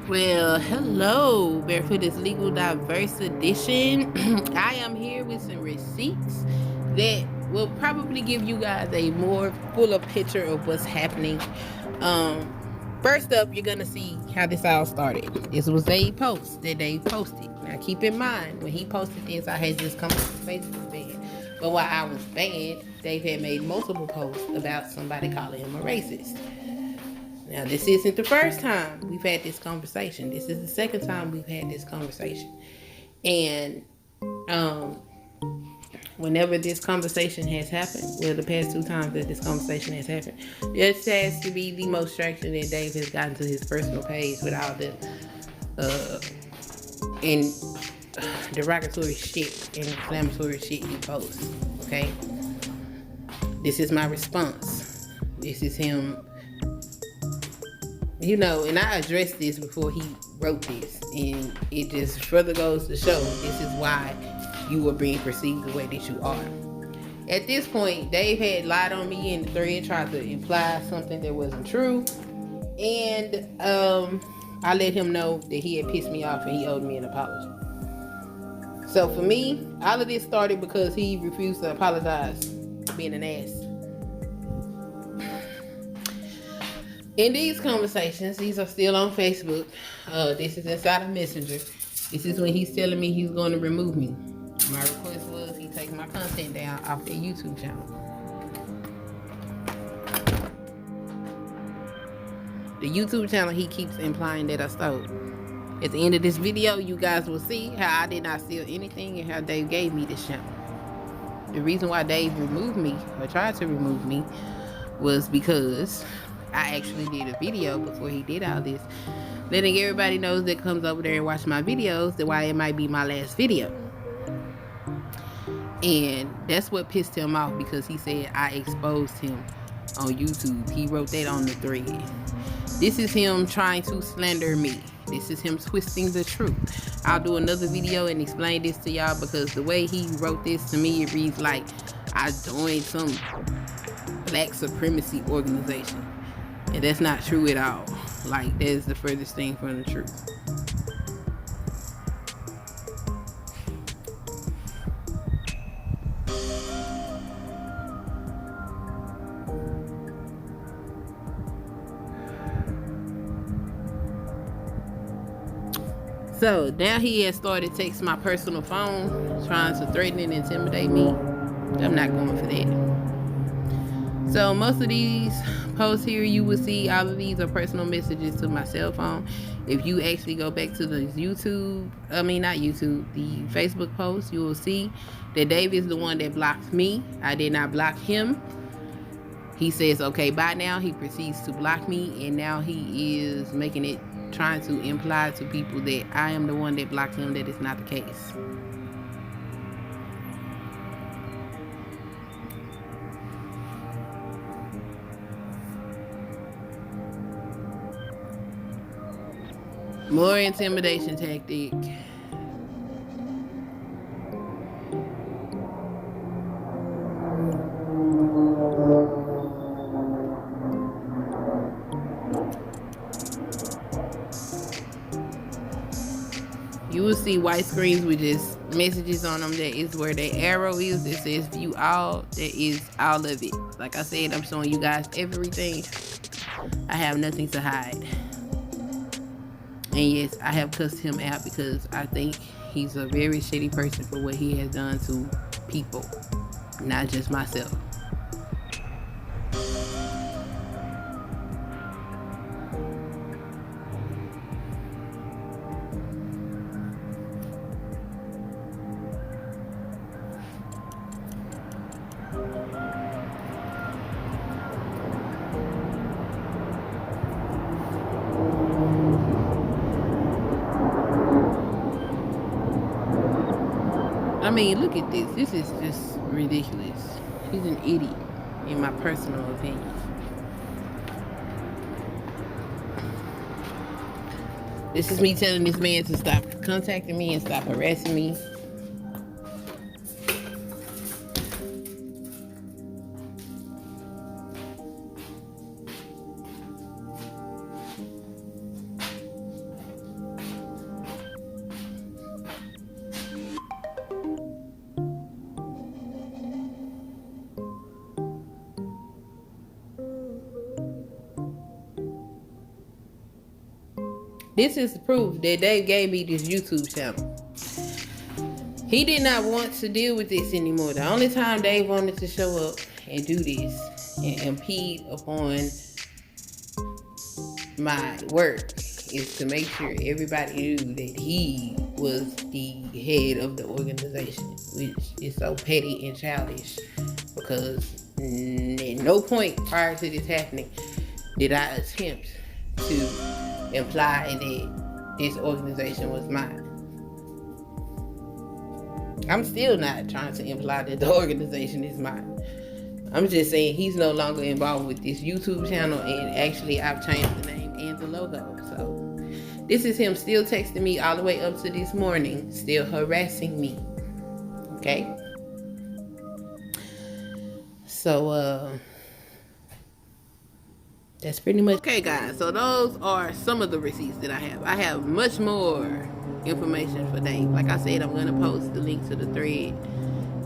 Well, hello, Barefoot is Legal Diverse Edition. I am here with some receipts that will probably give you guys a more fuller picture of what's happening. Um, First up, you're gonna see how this all started. This was a post that they posted. Now, keep in mind when he posted this, I had just come off the Facebook ban. But while I was banned, Dave had made multiple posts about somebody calling him a racist. Now, this isn't the first time we've had this conversation. This is the second time we've had this conversation. And um, whenever this conversation has happened, well, the past two times that this conversation has happened, this has to be the most traction that Dave has gotten to his personal page with all the uh, and derogatory shit and inflammatory shit he posts. Okay, this is my response. This is him. And I addressed this before he wrote this, and it just further goes to show this is why you are being perceived the way that you are. At this point, Dave had lied on me in the thread, tried to imply something that wasn't true, and I let him know that he had pissed me off and he owed me an apology. So for me, all of this started because he refused to apologize for being an ass. In these conversations, these are still on Facebook. This is inside of Messenger. This is when he's telling me he's going to remove me. My request was he take my content down off their YouTube channel. The YouTube channel he keeps implying that I stole. At the end of this video, you guys will see how I did not steal anything and how Dave gave me this channel. The reason why Dave removed me, or tried to remove me, was because I actually did a video before he did all this, letting everybody know that comes over there and watch my videos that why it might be my last video. And that's what pissed him off, because he said I exposed him on YouTube. He wrote that on the thread. This is him trying to slander me. This is him twisting the truth. I'll do another video and explain this to y'all, because the way he wrote this to me, it reads like I joined some black supremacy organization. And that's not true at all. Like, that is the furthest thing from the truth. So now he has started texting my personal phone, trying to threaten and intimidate me. I'm not going for that. So most of these posts here, you will see all of these are personal messages to my cell phone. If you actually go back to the the Facebook post, you will see that Dave is the one that blocked me. I did not block him. He says, okay, bye now. He proceeds to block me, and now he is making it, trying to imply to people that I am the one that blocked him. That is not the case. More intimidation tactic. You will see white screens with just messages on them. That is where the arrow is. It says view all. That is all of it. Like I said, I'm showing you guys everything. I have nothing to hide. And yes, I have cussed him out because I think he's a very shitty person for what he has done to people, not just myself. I mean, look at this. This is just ridiculous. He's an idiot, in my personal opinion. This is me telling this man to stop contacting me and stop harassing me. This is proof that Dave gave me this YouTube channel. He did not want to deal with this anymore. The only time Dave wanted to show up and do this and impede upon my work is to make sure everybody knew that he was the head of the organization, which is so petty and childish, because at no point prior to this happening did I attempt to imply that this organization was mine. I'm still not trying to imply that the organization is mine. I'm just saying he's no longer involved with this YouTube channel, and actually I've changed the name and the logo. So this is him still texting me all the way up to this morning, still harassing me. Okay? So that's pretty much. Okay guys, so those are some of the receipts that I have. I have much more information for Dave. Like I said, I'm going to post the link to the thread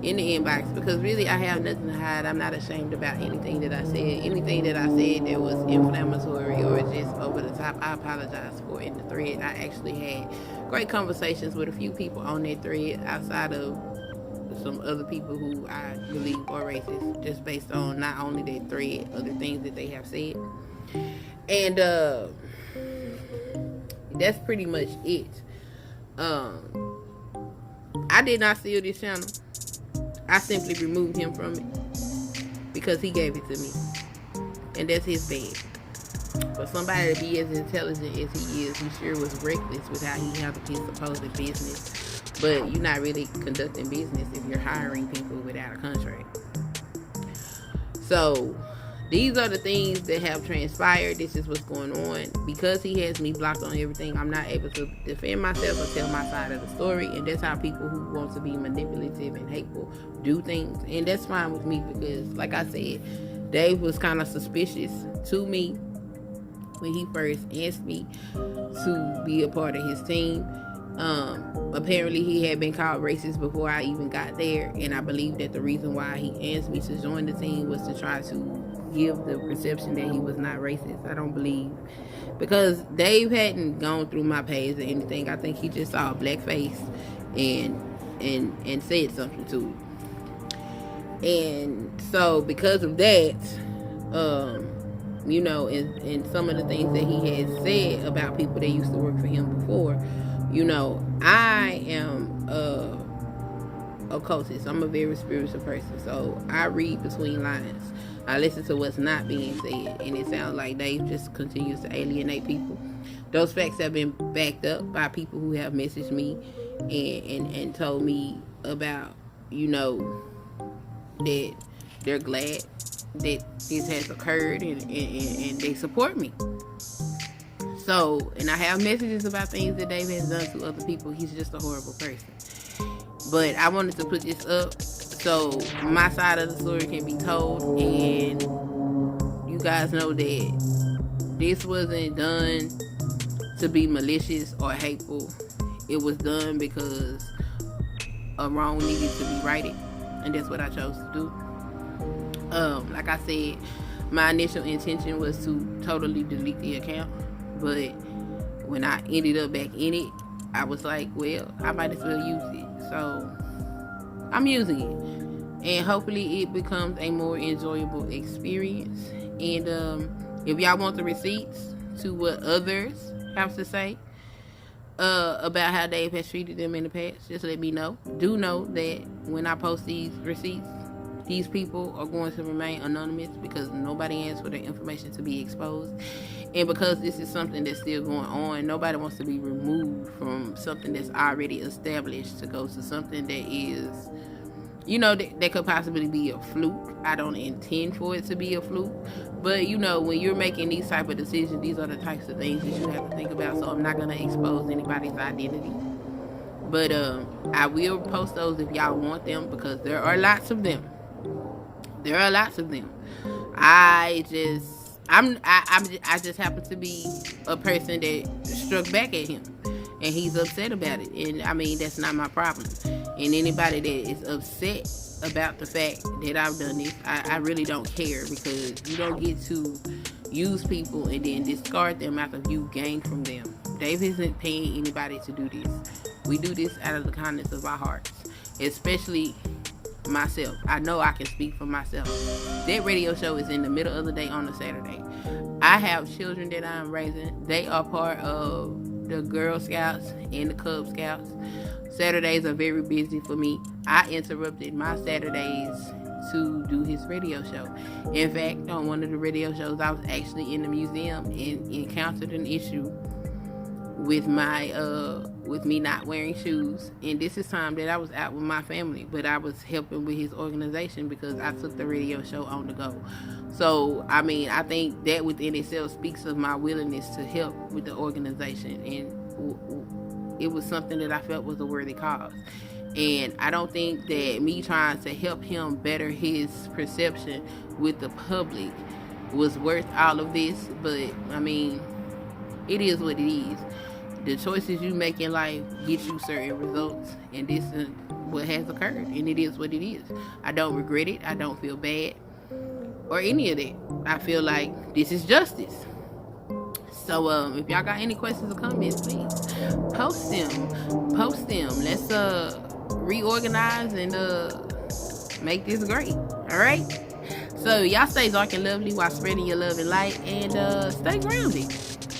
in the inbox, because really I have nothing to hide. I'm not ashamed about anything that I said. Anything that I said that was inflammatory or just over the top, I apologize for in the thread. I actually had great conversations with a few people on that thread outside of some other people who I believe are racist, just based on not only that thread, other things that they have said. And that's pretty much it. I did not steal this channel. I simply removed him from it because he gave it to me, and that's his bad. For somebody to be as intelligent as he is, he sure was reckless with how he handled his supposed business. But you're not really conducting business if you're hiring people without a contract. So these are the things that have transpired. This is what's going on. Because he has me blocked on everything, I'm not able to defend myself or tell my side of the story. And that's how people who want to be manipulative and hateful do things. And that's fine with me, because like I said, Dave was kind of suspicious to me when he first asked me to be a part of his team. Apparently he had been called racist before I even got there, and I believe that the reason why he asked me to join the team was to try to give the perception that he was not racist. I don't believe, because Dave hadn't gone through my page or anything. I think he just saw a black face and said something to it. And so because of that, you know, and some of the things that he had said about people that used to work for him before, you know, I am a occultist. I'm a very spiritual person, so I read between lines. I listen to what's not being said, and it sounds like Dave just continues to alienate people. Those facts have been backed up by people who have messaged me and told me about, you know, that they're glad that this has occurred, and they support me. So, and I have messages about things that Dave has done to other people. He's just a horrible person. But I wanted to put this up so my side of the story can be told, and you guys know that this wasn't done to be malicious or hateful. It was done because a wrong needed to be righted, and that's what I chose to do. Like I said, my initial intention was to totally delete the account, but when I ended up back in it, I was like, well, I might as well use it. So I'm using it, and hopefully it becomes a more enjoyable experience. And if y'all want the receipts to what others have to say about how Dave has treated them in the past, just let me know. Do know that when I post these receipts, these people are going to remain anonymous, because nobody asks for their information to be exposed. And because this is something that's still going on, nobody wants to be removed from something that's already established to go to something that is, you know, that could possibly be a fluke. I don't intend for it to be a fluke, but you know, when you're making these type of decisions, these are the types of things that you have to think about. So I'm not going to expose anybody's identity, but I will post those if y'all want them, because there are lots of them. There are lots of them. I just happen to be a person that struck back at him, and he's upset about it. And I mean, that's not my problem. And anybody that is upset about the fact that I've done this, I really don't care, because you don't get to use people and then discard them after you gain from them. Dave isn't paying anybody to do this. We do this out of the kindness of our hearts, especially myself. I know I can speak for myself. That radio show is in the middle of the day on a Saturday. I have children that I'm raising. They are part of the Girl Scouts and the Cub Scouts. Saturdays are very busy for me. I interrupted my Saturdays to do his radio show. In fact, on one of the radio shows, I was actually in the museum and encountered an issue with me not wearing shoes. And this is time that I was out with my family, but I was helping with his organization because I took the radio show on the go. So I mean, I think that within itself speaks of my willingness to help with the organization, and it was something that I felt was a worthy cause. And I don't think that me trying to help him better his perception with the public was worth all of this. But I mean, it is what it is. The choices you make in life get you certain results, and this is what has occurred, and it is what it is. I don't regret it. I don't feel bad or any of that. I feel like this is justice. So if y'all got any questions or comments, please post them. Let's reorganize and make this great. All right, so y'all stay dark and lovely while spreading your love and light, and stay grounded.